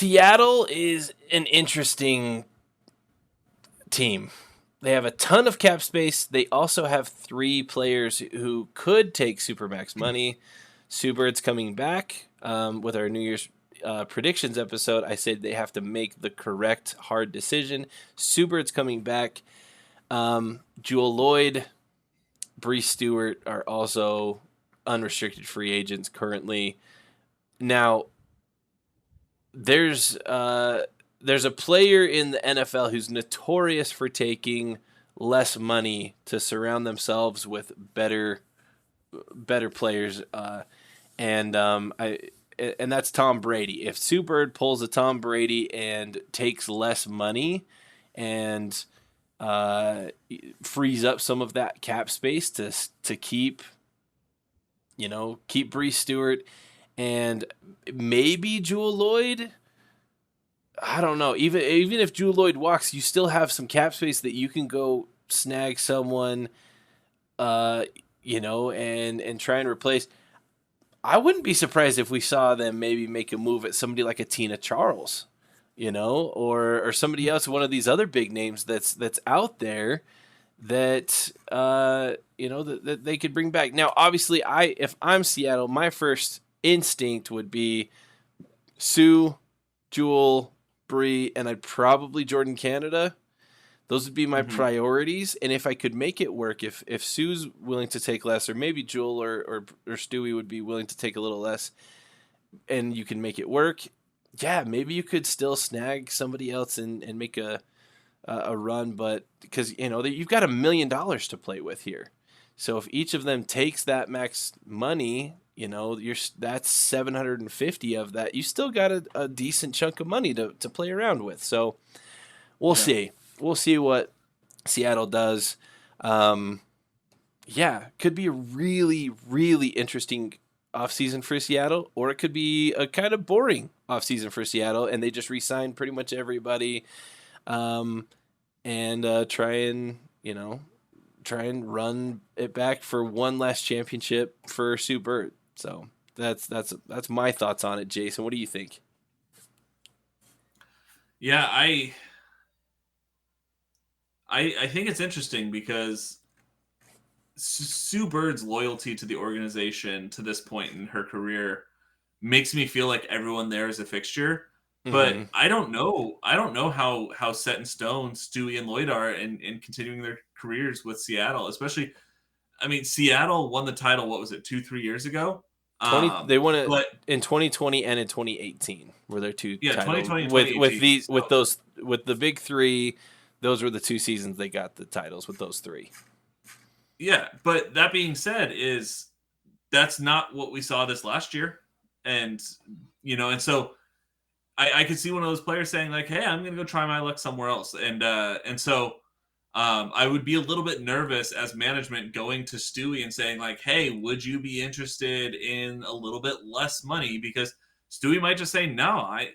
Seattle is an interesting team. They have a ton of cap space. They also have 3 players who could take supermax money. Sue Bird's coming back. With our New Year's predictions episode, I said they have to make the correct hard decision. Sue Bird's coming back. Jewel Lloyd, Bree Stewart are also unrestricted free agents currently. Now, there's a player in the NFL who's notorious for taking less money to surround themselves with better players, and that's Tom Brady. If Sue Bird pulls a Tom Brady and takes less money and frees up some of that cap space to keep Bree Stewart and maybe Jewel Lloyd. I don't know. Even if Jewel Lloyd walks, you still have some cap space that you can go snag someone, and try and replace. I wouldn't be surprised if we saw them maybe make a move at somebody like a Tina Charles, or somebody else, one of these other big names that's out there that that they could bring back. Now, obviously, if I'm Seattle, my first instinct would be Sue, Jewel, Bree, and I'd probably Jordan Canada. Those would be my priorities. And if I could make it work, if Sue's willing to take less, or maybe Jewel or Stewie would be willing to take a little less, and you can make it work, yeah, maybe you could still snag somebody else and make a run. But because you've got $1 million to play with here, so if each of them takes that max money, that's 750 of that. You still got a decent chunk of money to play around with. So we'll see. We'll see what Seattle does. Could be a really, really interesting offseason for Seattle, or it could be a kind of boring offseason for Seattle, and they just re-sign pretty much everybody, and try and run it back for one last championship for Sue Bird. So that's my thoughts on it, Jason. What do you think? Yeah, I think it's interesting because Sue Bird's loyalty to the organization to this point in her career makes me feel like everyone there is a fixture. But I don't know how set in stone Stewie and Lloyd are in continuing their careers with Seattle. Especially, I mean, Seattle won the title. What was it, 2-3 years ago? They won it in 2020 and in 2018. Were their two titles 2020 and with the big 3. Those were the 2 seasons they got the titles with those 3. Yeah, but that being said, that's not what we saw this last year, and so I could see one of those players saying like, "Hey, I'm going to go try my luck somewhere else," and so I would be a little bit nervous as management going to Stewie and saying like, "Hey, would you be interested in a little bit less money?" Because Stewie might just say, "No, I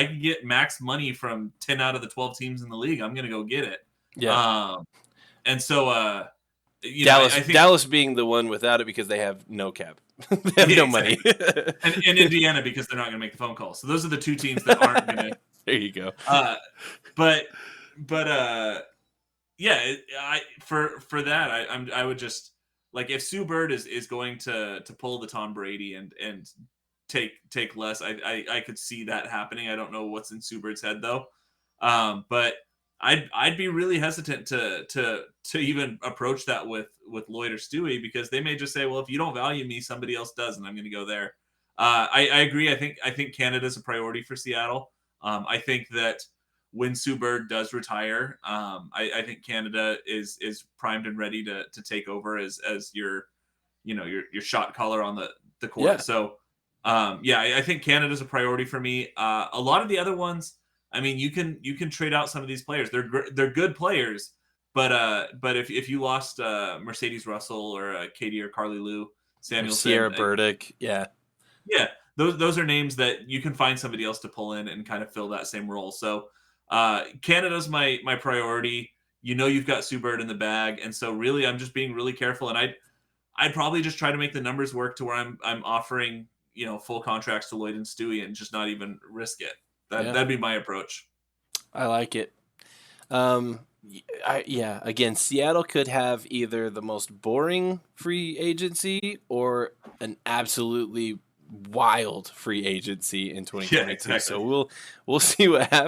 can get max money from 10 out of the 12 teams in the league. I'm going to go get it." Yeah. And so, Dallas, I think Dallas being the one without it because they have no cap, they have no money, and Indiana because they're not going to make the phone call. So those are the 2 teams that aren't going to. There you go. For that, I would just like if Sue Bird is going to pull the Tom Brady and take less. I could see that happening. I don't know what's in Sue Bird's head though, but I'd be really hesitant to even approach that with Lloyd or Stewie because they may just say, well, if you don't value me, somebody else does, and I'm going to go there. I agree. I think Canada's a priority for Seattle. I think that when Sue Bird does retire, I think Canada is primed and ready to take over as your shot caller on the court. Yeah. So I think Canada's a priority for me. A lot of the other ones, I mean, you can trade out some of these players. They're good players, but if you lost Mercedes Russell or Katie or Carly Lou Samuelson, Sierra Burdick, those are names that you can find somebody else to pull in and kind of fill that same role. So Canada's my priority. You've got Sue Bird in the bag, and so really I'm just being really careful, and I'd probably just try to make the numbers work to where I'm offering full contracts to Lloyd and Stewie and just not even risk it. Yeah, That'd be my approach. I like it. Yeah. Again, Seattle could have either the most boring free agency or an absolutely wild free agency in Yeah, 2022. So exactly. we'll see what happens.